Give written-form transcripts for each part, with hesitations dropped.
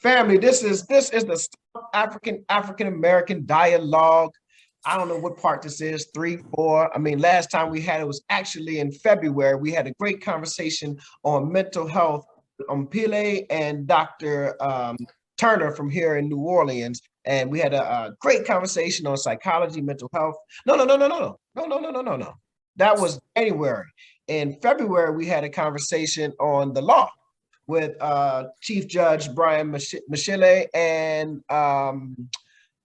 Family, this is the African American dialogue. I don't know what part this is, 3, 4. I mean, last time we had it was actually in February. We had a great conversation on mental health Pile and Dr. Turner from here in New Orleans. And we had a great conversation on psychology, mental health. No, no, no, no, no, no, no, no, no, no, no, no. That was January. In February, we had a conversation on the law with Chief Judge Brian Michele and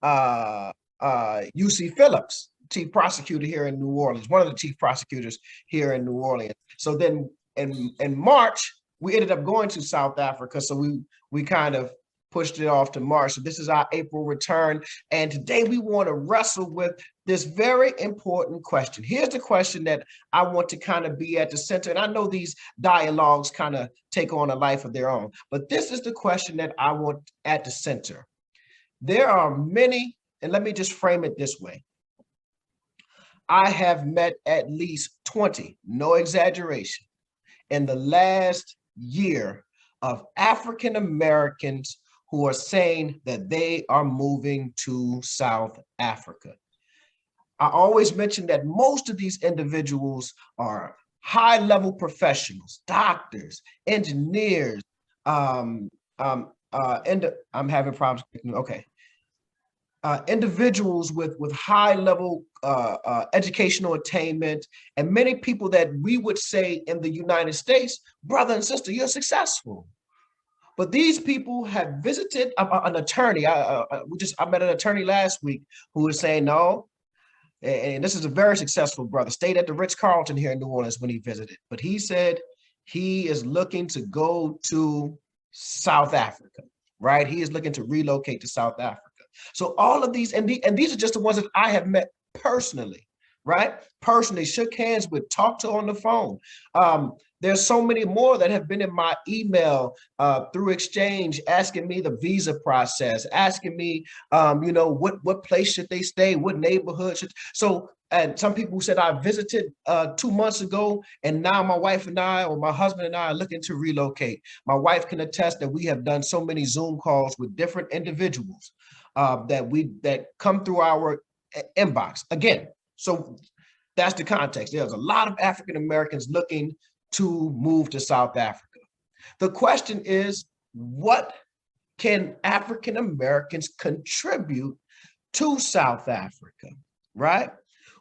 UC Phillips, chief prosecutor here in New Orleans, one of the chief prosecutors here in New Orleans. So then in March, we ended up going to South Africa. So we kind of pushed it off to March. So this is our April return. And today we want to wrestle with this very important question. Here's the question that I want to kind of be at the center. And I know these dialogues kind of take on a life of their own, but this is the question that I want at the center. There are many, and let me just frame it this way. I have met at least 20, no exaggeration, in the last year of African Americans who are saying that they are moving to South Africa. I always mention that most of these individuals are high-level professionals, doctors, engineers, and I'm having problems. Okay. Individuals with high-level educational attainment, and many people that we would say in the United States, brother and sister, you're successful. But these people have visited an attorney. I met an attorney last week who was saying no, and this is a very successful brother, stayed at the Ritz-Carlton here in New Orleans when he visited. But he said he is looking to go to South Africa, right? He is looking to relocate to South Africa. So all of these, and these are just the ones that I have met personally, right? Personally, shook hands with, talked to on the phone. There's so many more that have been in my email through exchange, asking me the visa process, asking me, what place should they stay, what neighborhood should. So, and some people said I visited 2 months ago, and now my wife and I, or my husband and I, are looking to relocate. My wife can attest that we have done so many Zoom calls with different individuals that come through our inbox. Again, so that's the context. There's a lot of African Americans looking to move to South Africa. The question is, what can African Americans contribute to South Africa, right?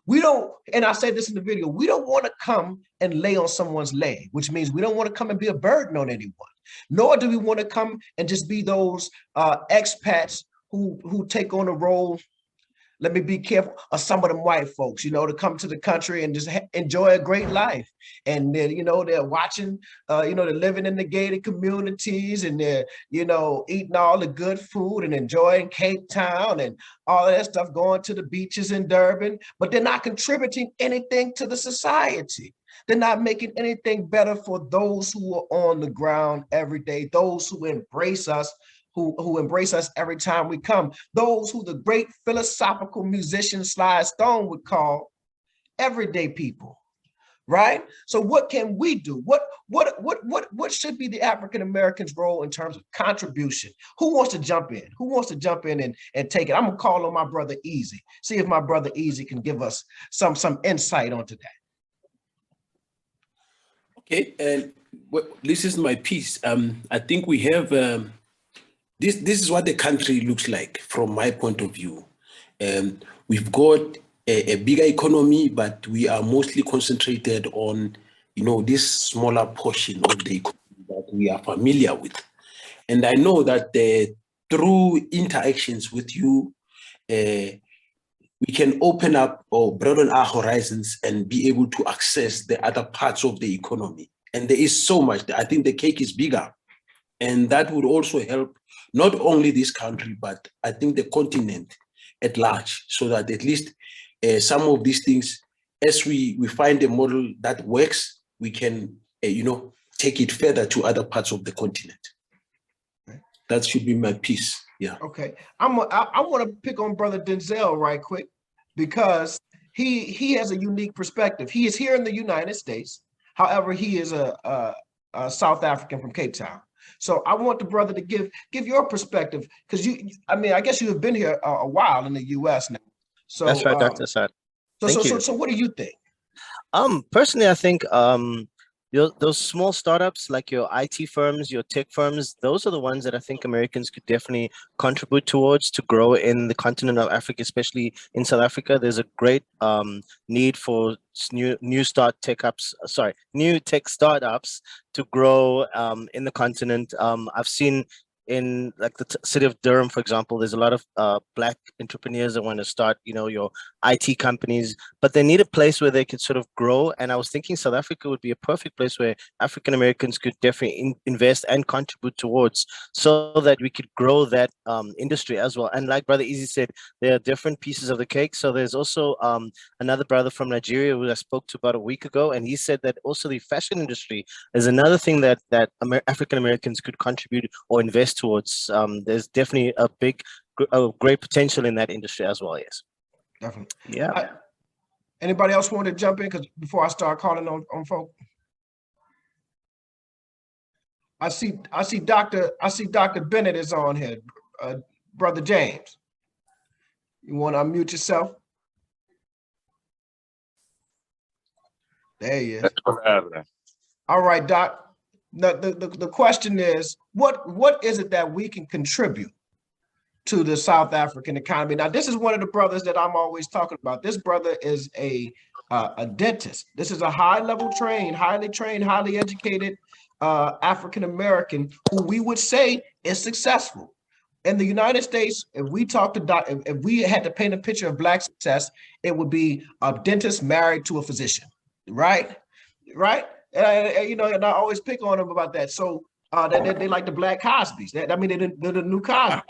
We don't, and I said this in the video, we don't want to come and lay on someone's leg, which means we don't want to come and be a burden on anyone, nor do we want to come and just be those expats who take on a role, let me be careful, of some of them white folks, to come to the country and just enjoy a great life. And then, they're watching, they're living in the gated communities, and they're, eating all the good food and enjoying Cape Town and all of that stuff, going to the beaches in Durban, but they're not contributing anything to the society. They're not making anything better for those who are on the ground every day, those who embrace us, who embrace us every time we come, those who the great philosophical musician Sly Stone would call everyday people, right? So what can we do? What should be the African Americans' role in terms of contribution? Who wants to jump in? Who wants to jump in and take it? I'm gonna call on my brother Easy. See if my brother Easy can give us some insight onto that. Okay, and this is my piece. I think we have this is what the country looks like from my point of view. We've got a bigger economy, but we are mostly concentrated on, this smaller portion of the economy that we are familiar with. And I know that through interactions with you, we can open up or broaden our horizons and be able to access the other parts of the economy. And there is so much. I think the cake is bigger. And that would also help not only this country, but I think the continent at large, so that at least some of these things, as we find a model that works, we can, take it further to other parts of the continent. That should be my piece. Yeah. Okay. I want to pick on Brother Denzel right quick, because he has a unique perspective. He is here in the United States. However, he is a South African from Cape Town. So I want the brother to give your perspective, because I mean, I guess you have been here a while in the U.S. now. That's So, right, Dr. Assad. Thank you. So what do you think? Personally, I think those small startups like your IT firms, your tech firms, those are the ones that I think Americans could definitely contribute towards to grow in the continent of Africa, especially in South Africa. There's a great need for new tech startups to grow in the continent. I've seen in like the city of Durham, for example, there's a lot of Black entrepreneurs that want to start, your IT companies, but they need a place where they could sort of grow. And I was thinking South Africa would be a perfect place where African Americans could definitely invest and contribute towards, so that we could grow that industry as well. And like Brother Easy said, there are different pieces of the cake. So there's also another brother from Nigeria who I spoke to about a week ago, and he said that also the fashion industry is another thing that African Americans could contribute or invest towards. There's definitely a great potential in that industry as well. Yes, definitely. Yeah. Anybody else want to jump in? Because before I start calling on folk, I see Dr. Bennett is on here. Brother James, you want to unmute yourself? There he is. All right, Doc. The question is, what is it that we can contribute to the South African economy? Now, this is one of the brothers that I'm always talking about. This brother is a dentist. This is a highly trained, highly educated African American who we would say is successful. In the United States, if we talk to if we had to paint a picture of Black success, it would be a dentist married to a physician, right? And I always pick on them about that. So they like the Black Cosbys. They're the new Cosby.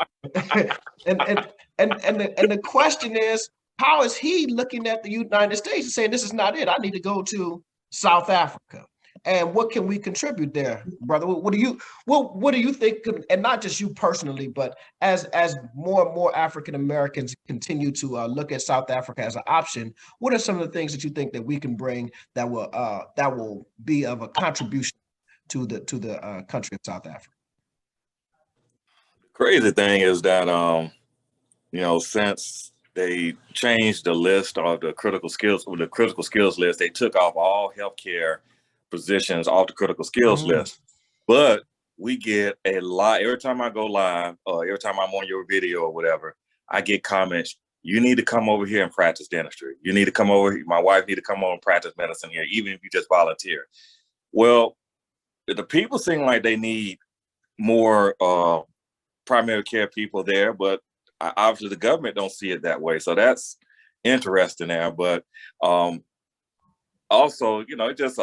and the question is, how is he looking at the United States and saying, this is not it? I need to go to South Africa. And what can we contribute there, brother? What do you think? And not just you personally, but as more and more African Americans continue to look at South Africa as an option, what are some of the things that you think that we can bring that will be of a contribution to the country of South Africa? Crazy thing is that since they changed the list of the critical skills list, they took off all healthcare positions off the critical skills list. But we get a lot every time I go live, or every time I'm on your video or whatever, I get comments. You need to come over here and practice dentistry. You need to come over here. My wife need to come over and practice medicine here, even if you just volunteer. Well, the people seem like they need more primary care people there, but obviously the government don't see it that way. So that's interesting there. But also, it's just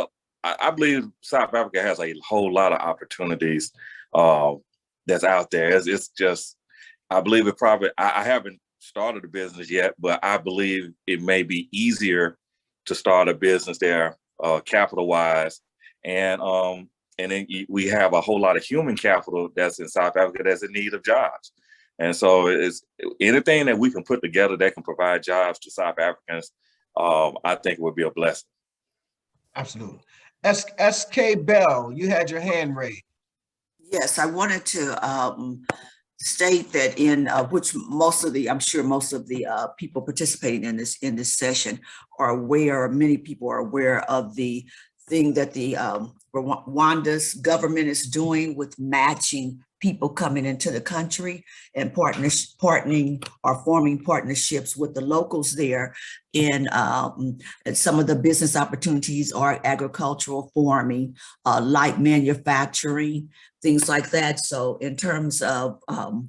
I believe South Africa has a whole lot of opportunities that's out there. It's just, I believe it probably, I haven't started a business yet, but I believe it may be easier to start a business there, capital-wise. And then we have a whole lot of human capital that's in South Africa that's in need of jobs. And so it's anything that we can put together that can provide jobs to South Africans, I think would be a blessing. Absolutely. SK Bell, you had your hand raised. Yes, I wanted to state that in which I'm sure most of the people participating in this session are aware, many people are aware of the thing that the Rwanda's government is doing with matching people coming into the country and partnering or forming partnerships with the locals there. And some of the business opportunities are agricultural farming, light manufacturing, things like that. So in terms of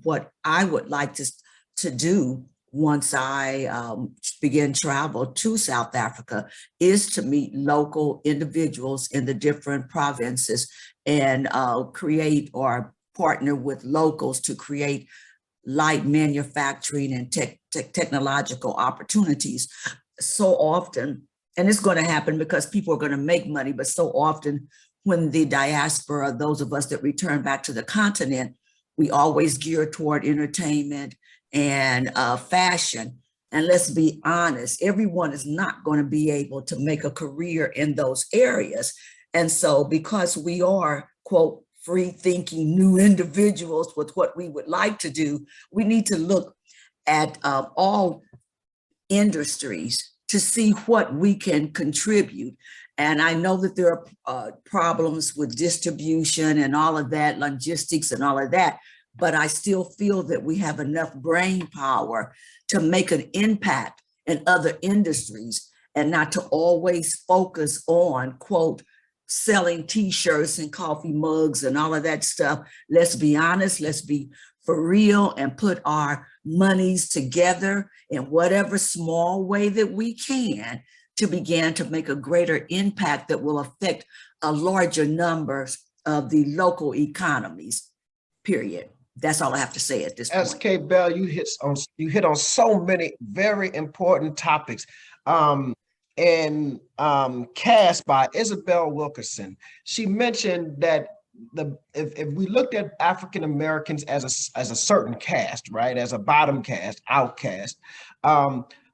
what I would like to do once I begin travel to South Africa is to meet local individuals in the different provinces and create or partner with locals to create light manufacturing and technological opportunities. So often, and it's going to happen because people are going to make money, but so often when the diaspora, those of us that return back to the continent, we always gear toward entertainment and fashion. And let's be honest, everyone is not going to be able to make a career in those areas. And so because we are, quote, free thinking new individuals with what we would like to do, we need to look at all industries to see what we can contribute. And I know that there are problems with distribution and all of that, logistics and all of that, but I still feel that we have enough brain power to make an impact in other industries and not to always focus on, quote, selling t-shirts and coffee mugs and all of that stuff. Let's be honest, let's be for real and put our monies together in whatever small way that we can to begin to make a greater impact that will affect a larger numbers of the local economies, period. That's all I have to say at this point. SK Bell, you hit on so many very important topics. Cast by Isabel Wilkerson, she mentioned that if we looked at African Americans as a certain caste, right, as a bottom caste, outcast,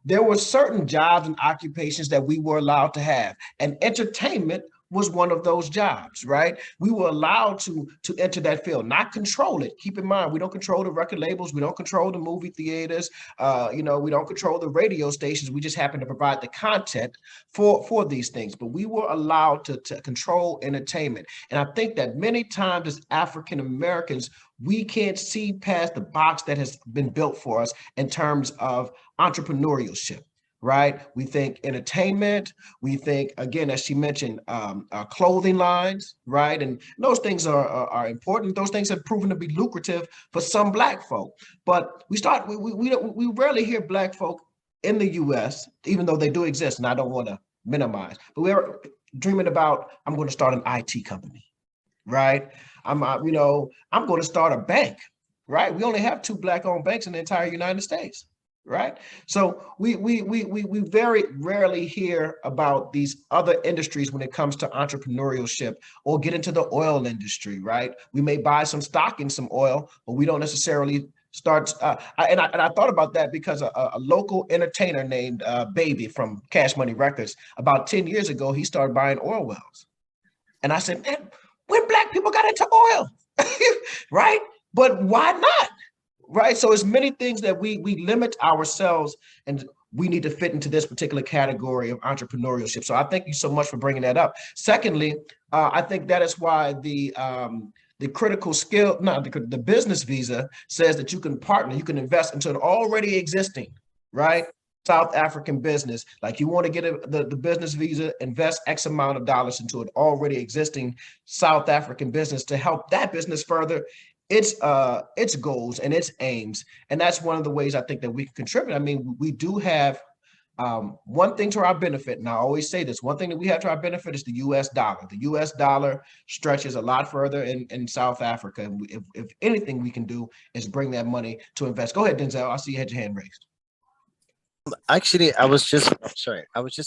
there were certain jobs and occupations that we were allowed to have, and entertainment was one of those jobs, right? We were allowed to enter that field, not control it. Keep in mind, we don't control the record labels, we don't control the movie theaters, we don't control the radio stations. We just happen to provide the content for these things, but we were allowed to control entertainment. And I think that many times as African Americans, we can't see past the box that has been built for us in terms of entrepreneurship. Right? We think entertainment, we think, again, as she mentioned, clothing lines, right? And those things are important. Those things have proven to be lucrative for some Black folk. But we rarely hear Black folk in the US, even though they do exist, and I don't want to minimize, but we're dreaming about, I'm going to start an IT company, right? I'm going to start a bank, right? We only have 2 Black-owned banks in the entire United States. Right. So we very rarely hear about these other industries when it comes to entrepreneurship or get into the oil industry. Right. We may buy some stock in some oil, but we don't necessarily start. I thought about that because a local entertainer named Baby from Cash Money Records, about 10 years ago, he started buying oil wells. And I said, man, when Black people got into oil, right? But why not? Right. So it's many things that we limit ourselves, and we need to fit into this particular category of entrepreneurship. So I thank you so much for bringing that up. Secondly, I think that is why the critical skill, the business visa says that you can partner, you can invest into an already existing, right, South African business. Like you want to get the business visa, invest X amount of dollars into an already existing South African business to help that business further its goals and its aims. And that's one of the ways I think that we can contribute. I mean, we do have one thing to our benefit, and I always say this, one thing that we have to our benefit is the US dollar. The US dollar stretches a lot further in South Africa. And if anything we can do is bring that money to invest. Go ahead, Denzel. I see you had your hand raised. Actually, I was just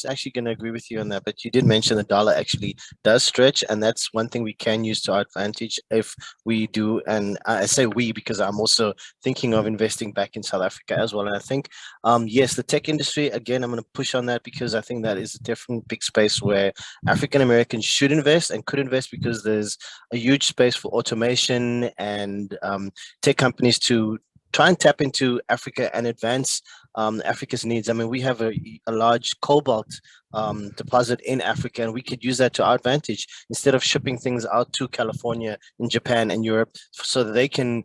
actually going to agree with you on that, but you did mention the dollar actually does stretch, and that's one thing we can use to our advantage if we do. And I say we because I'm also thinking of investing back in South Africa as well. And I think, yes, the tech industry, again, I'm going to push on that because I think that is a different big space where African Americans should invest and could invest, because there's a huge space for automation and tech companies to try and tap into Africa and advance Africa's needs. I mean, we have a large cobalt deposit in Africa, and we could use that to our advantage instead of shipping things out to California and Japan and Europe so that they can,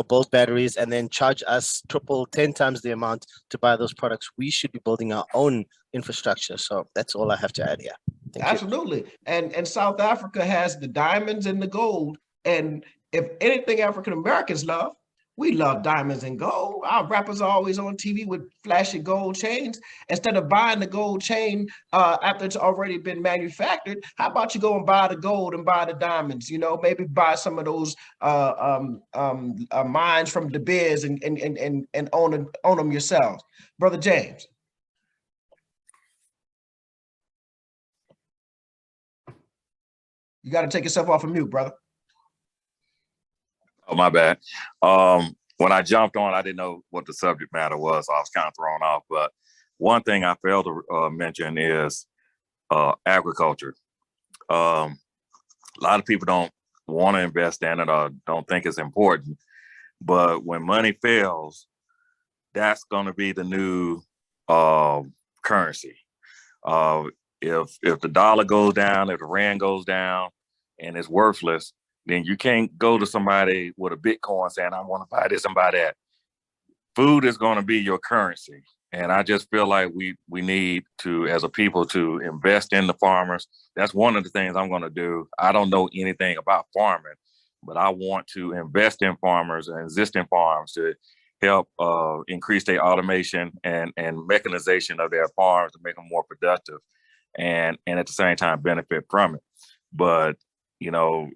build batteries and then charge us 10 times the amount to buy those products. We should be building our own infrastructure. So that's all I have to add here. Absolutely. And South Africa has the diamonds and the gold. And if anything African Americans love, we love diamonds and gold. Our rappers are always on TV with flashy gold chains. Instead of buying the gold chain after it's already been manufactured, how about you go and buy the gold and buy the diamonds? Maybe buy some of those mines from De Beers and own them yourselves. Brother James. You got to take yourself off of mute, brother. Oh, my bad. When I jumped on, I didn't know what the subject matter was. So I was kind of thrown off. But one thing I failed to mention is agriculture. A lot of people don't want to invest in it or don't think it's important. But when money fails, that's going to be the new currency. If the dollar goes down, if the rand goes down and it's worthless, then you can't go to somebody with a Bitcoin saying, I want to buy this and buy that. Food is going to be your currency. And I just feel like we need to, as a people, to invest in the farmers. That's one of the things I'm going to do. I don't know anything about farming, but I want to invest in farmers and existing farms to help increase their automation and mechanization of their farms to make them more productive and at the same time benefit from it. But, you know,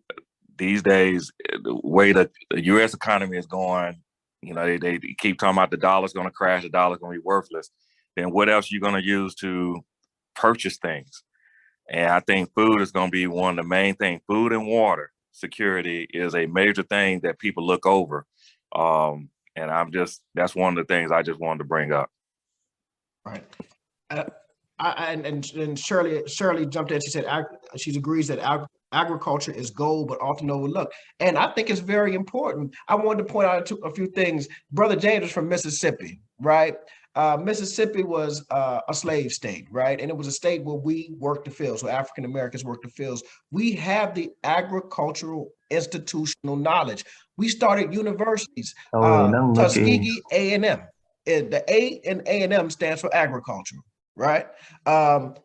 these days, the way the U.S. economy is going, you know, they keep talking about the dollar's going to crash, the dollar's going to be worthless. Then what else are you going to use to purchase things? And I think food is going to be one of the main things. Food and water security is a major thing that people look over. And that's one of the things I just wanted to bring up. Right. And Shirley jumped in. She said she agrees that agriculture is gold, but often overlooked. And I think it's very important. I wanted to point out a few things. Brother James is from Mississippi, right? Mississippi was a slave state, right? And it was a state where we worked the fields, where African Americans worked the fields. We have the agricultural institutional knowledge. We started universities, Tuskegee A&M. The A in A&M stands for agriculture, right?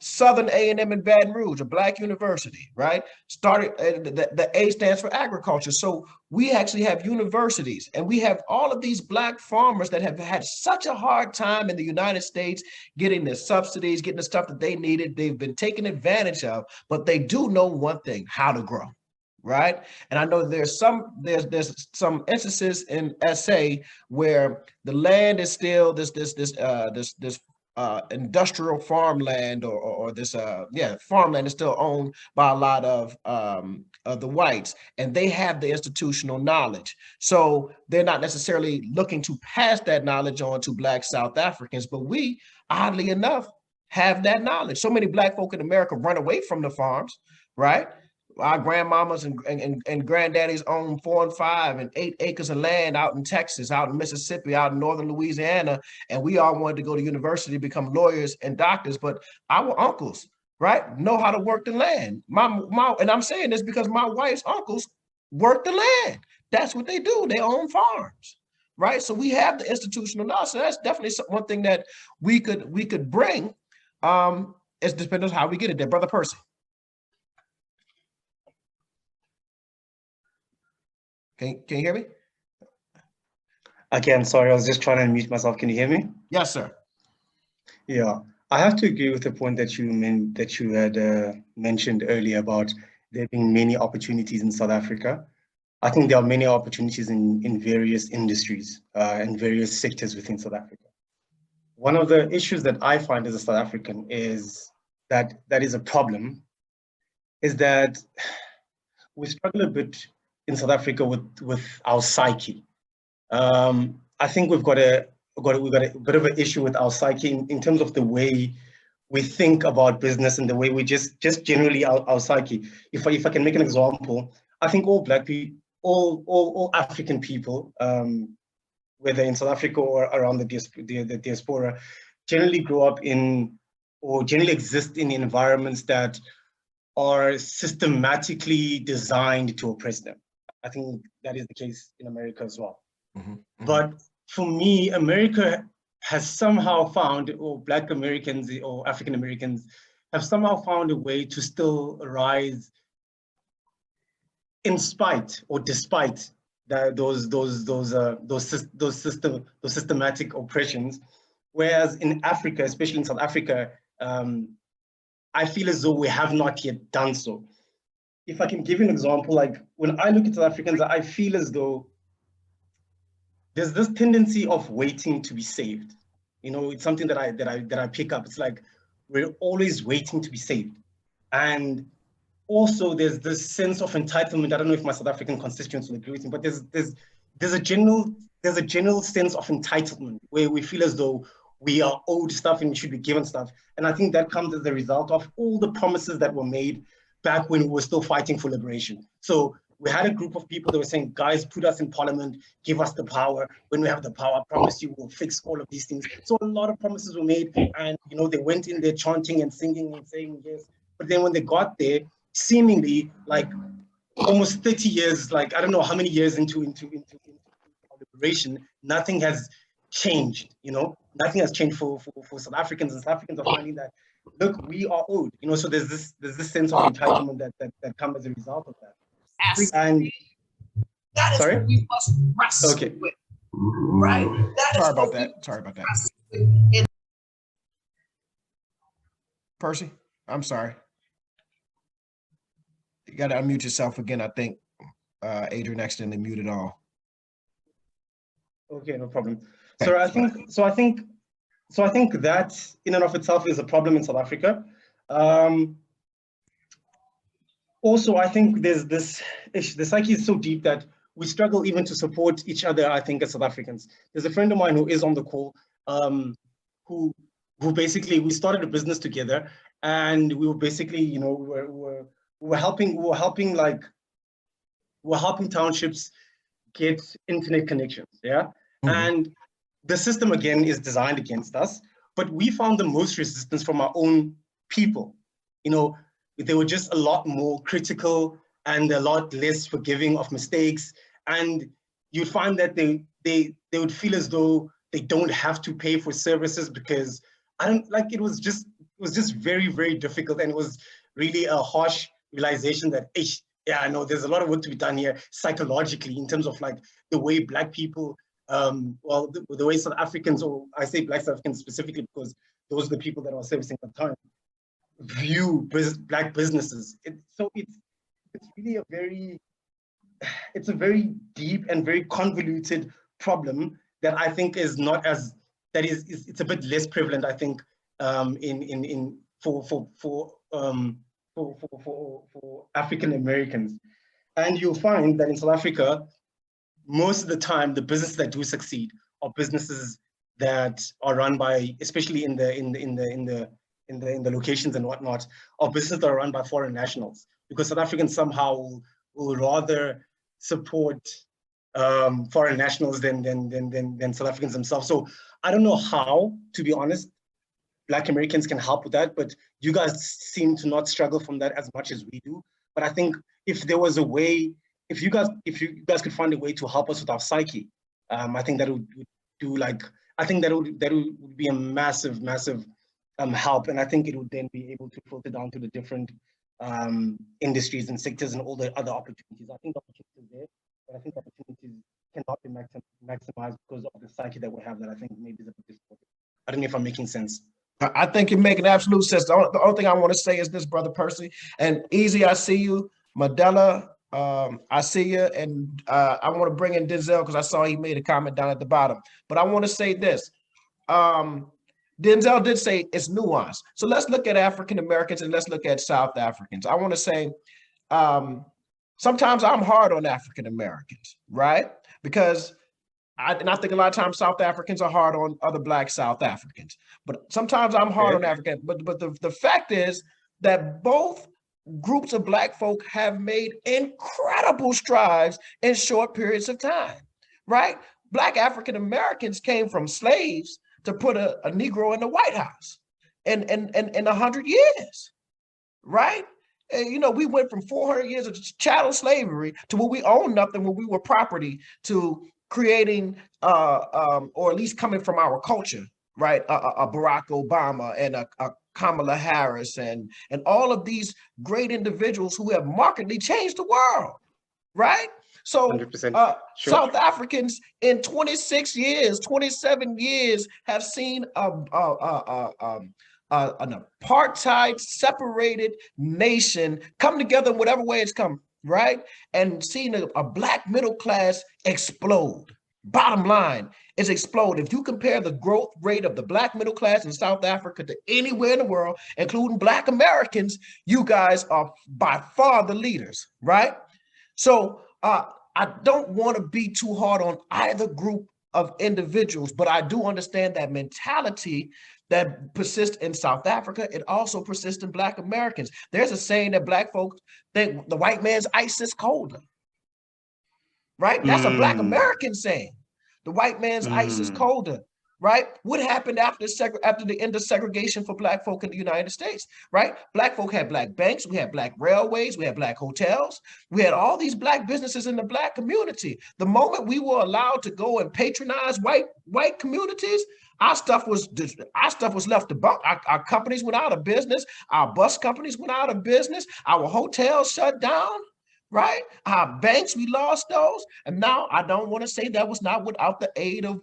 Southern A&M in Baton Rouge, a Black university, right? Started, the A stands for agriculture. So we actually have universities, and we have all of these Black farmers that have had such a hard time in the United States getting the subsidies, getting the stuff that they needed. They've been taken advantage of, but they do know one thing: how to grow. Right. And I know there's some instances in SA where the land is still this industrial farmland or this farmland is still owned by a lot of the whites, and they have the institutional knowledge. So they're not necessarily looking to pass that knowledge on to Black South Africans, but we, oddly enough, have that knowledge. So many Black folk in America run away from the farms, right? Our grandmamas and granddaddies own 4 and 5 and 8 acres of land out in Texas, out in Mississippi, out in northern Louisiana, and we all wanted to go to university, become lawyers and doctors, but our uncles, right, know how to work the land. And I'm saying this because my wife's uncles work the land. That's what they do. They own farms, right? So we have the institutional knowledge. So that's definitely one thing that we could bring. It's depending on how we get it there. Brother Percy. Can you hear me? Okay, I'm sorry. I was just trying to unmute myself. Can you hear me? Yes, sir. Yeah, I have to agree with the point that you had mentioned earlier about there being many opportunities in South Africa. I think there are many opportunities in various industries and various sectors within South Africa. One of the issues that I find as a South African is that is a problem, is that we struggle a bit in South Africa with our psyche. I think we've got a bit of an issue with our psyche in terms of the way we think about business and the way we just generally our psyche. If I can make an example, I think all Black people, all African people, whether in South Africa or around the diaspora, generally grow up in or generally exist in environments that are systematically designed to oppress them. I think that is the case in America as well. Mm-hmm. Mm-hmm. But for me, America has somehow found, or Black Americans or African Americans have somehow found a way to still rise in spite or despite those systematic oppressions. Whereas in Africa, especially in South Africa, I feel as though we have not yet done so. If I can give you an example, like when I look at South Africans, I feel as though there's this tendency of waiting to be saved. You know, it's something that I pick up. It's like we're always waiting to be saved, and also there's this sense of entitlement. I don't know if my South African constituents will agree with me, but there's a general sense of entitlement where we feel as though we are owed stuff and we should be given stuff, and I think that comes as a result of all the promises that were made back when we were still fighting for liberation. So we had a group of people that were saying, guys, put us in parliament, give us the power. When we have the power, I promise you we'll fix all of these things. So a lot of promises were made, and they went in there chanting and singing and saying yes. But then when they got there, seemingly like almost 30 years, like I don't know how many years into liberation, nothing has changed. Nothing has changed for South Africans, and South Africans are finding that, look, we are owed. So there's this sense of entitlement that comes as a result of that. And that is sorry? what we must wrestle Okay. with, right? Sorry about that. Percy, I'm sorry. You got to unmute yourself again. I think Adrian accidentally muted all. Okay, no problem. So I think that in and of itself is a problem in South Africa. Also, I think there's this issue. The psyche is so deep that we struggle even to support each other, I think, as South Africans. There's a friend of mine who is on the call, who basically, we started a business together, and we were basically, we were helping townships get internet connections, yeah? Mhm. And the system, again, is designed against us, but we found the most resistance from our own people. They were just a lot more critical and a lot less forgiving of mistakes. And you find that they would feel as though they don't have to pay for services because it was just very, very difficult. And it was really a harsh realization that, I know there's a lot of work to be done here psychologically in terms of like the way Black people, the way South Africans, or I say Black South Africans specifically because those are the people that are servicing at the time, view Black businesses. So it's really it's a very deep and very convoluted problem that I think is not as, it's a bit less prevalent, I think, for African Americans. And you'll find that in South Africa, most of the time, the businesses that do succeed are businesses that are run by, especially in the locations and whatnot, are businesses that are run by foreign nationals, because South Africans somehow will rather support foreign nationals than South Africans themselves. So I don't know how, to be honest, Black Americans can help with that, but you guys seem to not struggle from that as much as we do. But I think if there was a way, if you guys could find a way to help us with our psyche, I think that would do I think that would be a massive help, and I think it would then be able to filter down to the different industries and sectors and all the other opportunities. I think the opportunities are there, but I think the opportunities cannot be maximized because of the psyche that we have that I think maybe is a bit distorted. I don't know if I'm making sense. I think you're making absolute sense. The only thing I want to say is this, Brother Percy, and Easy, I see you. Mandela, I see you, and I want to bring in Denzel because I saw he made a comment down at the bottom. But I want to say this. Denzel did say it's nuanced. So let's look at African Americans and let's look at South Africans. I want to say sometimes I'm hard on African Americans, right? Because I think a lot of times South Africans are hard on other Black South Africans, but sometimes I'm hard on African. But the fact is that both groups of Black folk have made incredible strides in short periods of time, right? Black African Americans came from slaves to put a Negro in the White House in 100 years, right? And, we went from 400 years of chattel slavery to where we own nothing when we were property to creating, or at least coming from our culture, right? A Barack Obama and a Kamala Harris and all of these great individuals who have markedly changed the world, right? So 100%. Sure. South Africans in 26 years, 27 years have seen an apartheid separated nation come together in whatever way it's come, right? And seen a Black middle class explode. Bottom line is explode. If you compare the growth rate of the Black middle class in South Africa to anywhere in the world, including Black Americans, you guys are by far the leaders, right? So I don't want to be too hard on either group of individuals, but I do understand that mentality that persists in South Africa. It also persists in Black Americans. There's a saying that Black folks think the white man's ice is colder, right? That's a Black American saying. The white man's ice is colder, right? What happened after the end of segregation for Black folk in the United States, right? Black folk had Black banks, we had Black railways, we had Black hotels, we had all these Black businesses in the Black community. The moment we were allowed to go and patronize white communities, our stuff was left to bunk. Our companies went out of business. Our bus companies went out of business. Our hotels shut down, right? Our banks, we lost those. And now I don't want to say that was not without the aid of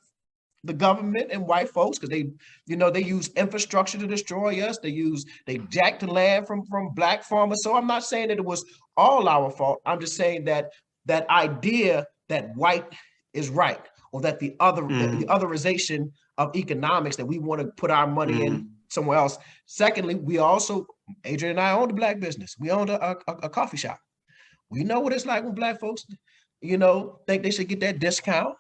the government and white folks, because they use infrastructure to destroy us. They jacked the land from Black farmers. So I'm not saying that it was all our fault. I'm just saying that idea that white is right, or that the otherization of economics, that we want to put our money in somewhere else. Secondly, we also, Adrian and I owned a Black business. We owned a coffee shop. We know what it's like when Black folks, think they should get that discount.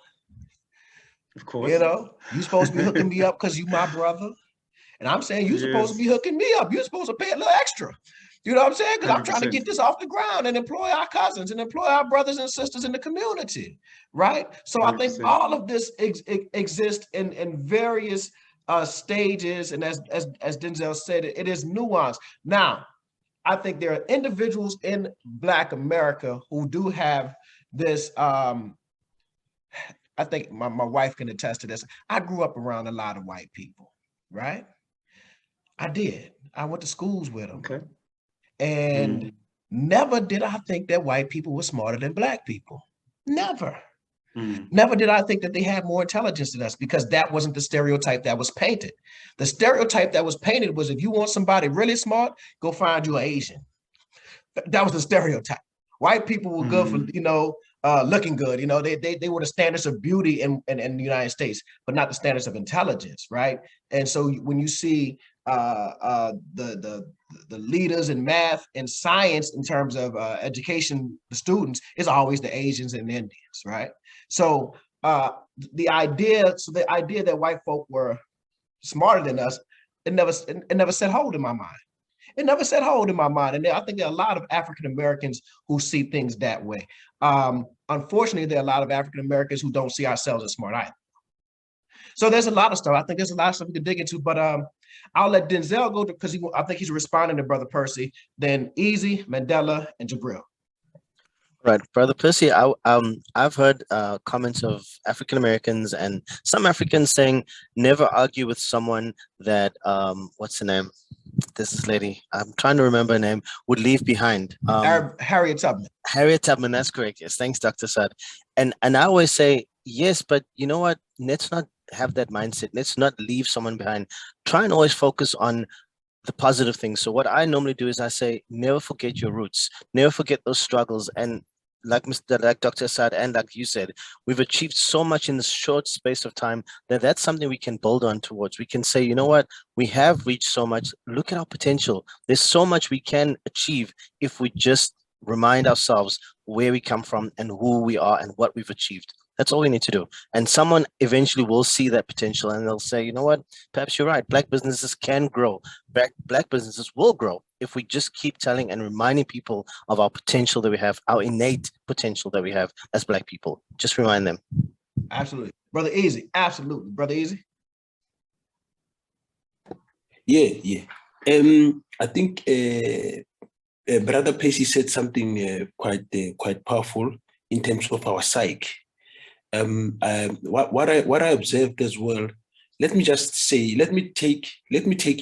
Of course. You supposed to be hooking me up because you my brother. And I'm saying you supposed to be hooking me up. You're supposed to pay a little extra. You know what I'm saying? Because I'm trying to get this off the ground and employ our cousins and employ our brothers and sisters in the community, right? So 100%. I think all of this exists in various stages. And as Denzel said, it is nuanced. Now, I think there are individuals in Black America who do have this, I think my wife can attest to this. I grew up around a lot of white people, right? I did. I went to schools with them. Okay. And never did I think that white people were smarter than Black people. Never. Never did I think that they had more intelligence than us, because that wasn't the stereotype that was painted. The stereotype that was painted was, if you want somebody really smart, go find you an Asian. That was the stereotype. White people were good for, looking good. They were the standards of beauty in the United States, but not the standards of intelligence, right? And so when you see the leaders in math and science in terms of education, the students, is always the Asians and the Indians, right? So the idea that white folk were smarter than us, it never set hold in my mind. It never set hold in my mind. And I think there are a lot of African Americans who see things that way. Unfortunately, there are a lot of African Americans who don't see ourselves as smart either. So there's a lot of stuff. I think there's a lot of stuff we could dig into, but I'll let Denzel go because I think he's responding to Brother Percy, then Easy, Mandela, and Jabril. Right, Brother Percy, I've heard comments of African Americans and some Africans saying never argue with someone that, what's her name? This lady, I'm trying to remember her name, would leave behind. Harriet Tubman. Harriet Tubman, that's correct. Yes, thanks, Dr. Saad. And I always say, yes, but you know what? Let's not have that mindset. Let's not leave someone behind. Try and always focus on the positive things. So what I normally do is I say, never forget your roots. Never forget those struggles. And like Dr. Saad and like you said, we've achieved so much in this short space of time that that's something we can build on towards. We can say, you know what, we have reached so much. Look at our potential. There's so much we can achieve if we just remind ourselves where we come from and who we are and what we've achieved. That's all we need to do. And someone eventually will see that potential and they'll say, you know what, perhaps you're right. Black businesses can grow. Black businesses will grow if we just keep telling and reminding people of our potential that we have, our innate potential that we have as Black people. Just remind them. Absolutely. Brother Easy. Absolutely. Brother Easy. Yeah. I think Brother Percy said something quite powerful in terms of our psyche. What I observed as well. Let me just say, let me take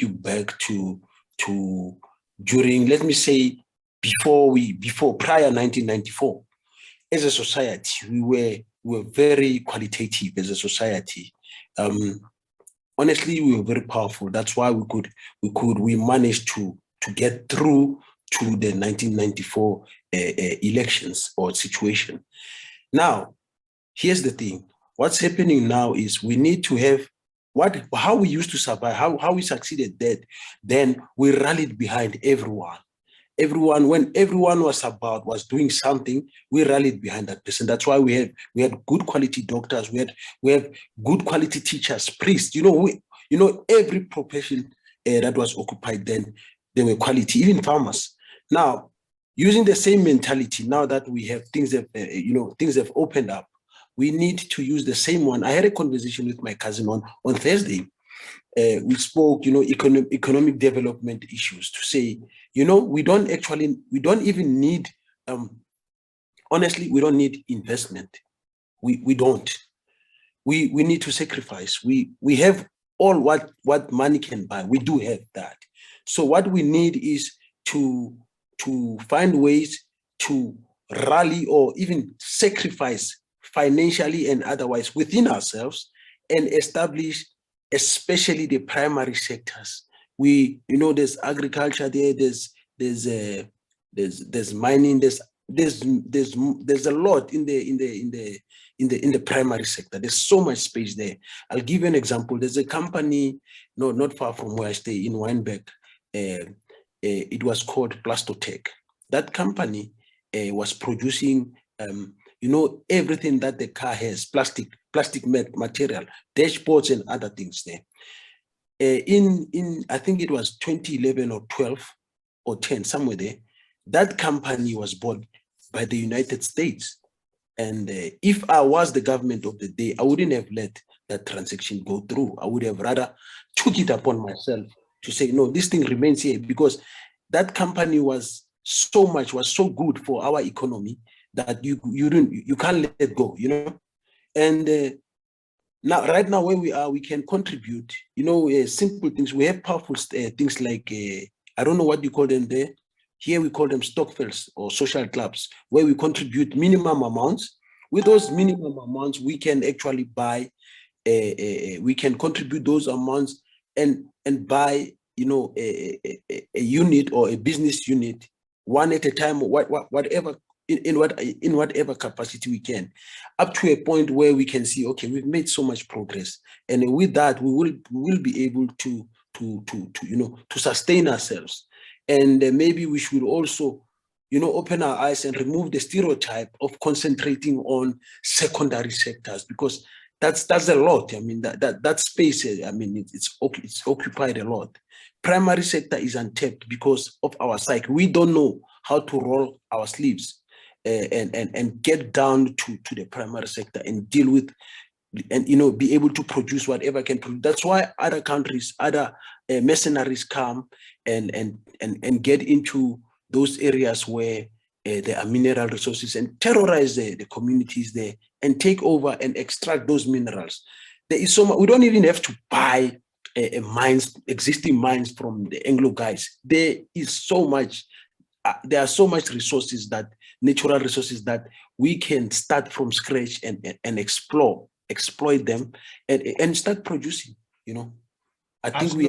you back to during, let me say, before prior 1994. As a society, we were very qualitative as a society. Honestly, we were very powerful. That's why we managed to get through to the 1994 elections or situation. Now, here's the thing. What's happening now is we need to have how we used to survive, how we succeeded that. Then we rallied behind everyone. When everyone was doing something, we rallied behind that person. That's why we had good quality doctors, we have good quality teachers, priests. Every profession that was occupied then, they were quality, even farmers. Now, using the same mentality, now that we have things have, things have opened up, we need to use the same one. I had a conversation with my cousin on Thursday. We spoke, economic development issues, to say, we don't even need, honestly, we don't need investment. We don't. We need to sacrifice. We have all what money can buy. We do have that. So what we need is to find ways to rally or even sacrifice financially and otherwise within ourselves and establish especially the primary sectors. There's agriculture there, there's mining, there's a lot in the primary sector. There's so much space there. I'll give you an example. There's a company, not far from where I stay, in Wynberg. It was called Plastotech. That company was producing, everything that the car has, plastic material, dashboards and other things there. In I think it was 2011 or 12 or 10, somewhere there, that company was bought by the United States. And if I was the government of the day, I wouldn't have let that transaction go through. I would have rather took it upon myself to say, no, this thing remains here, because that company was so good for our economy that you can't let it go, And now, right now, where we are, we can contribute, simple things. We have powerful things like, I don't know what you call them there. Here we call them stokvels or social clubs, where we contribute minimum amounts. With those minimum amounts, we can actually buy, we can contribute those amounts and buy, a unit or a business unit, one at a time, whatever, in whatever capacity we can, up to a point where we can see, okay, we've made so much progress, and with that we will be able to sustain ourselves. And maybe we should also, open our eyes and remove the stereotype of concentrating on secondary sectors, because that's a lot. I mean, that space, I mean, it's occupied a lot. Primary sector is untapped because of our cycle. We don't know how to roll our sleeves and get down to the primary sector and deal with, and be able to produce whatever can produce. That's why other countries, other mercenaries come and get into those areas where there are mineral resources and terrorize the communities there and take over and extract those minerals. There is so much. We don't even have to buy existing mines from the Anglo guys. There is so much. There are so much resources, natural resources, that we can start from scratch and exploit them and start producing. I think we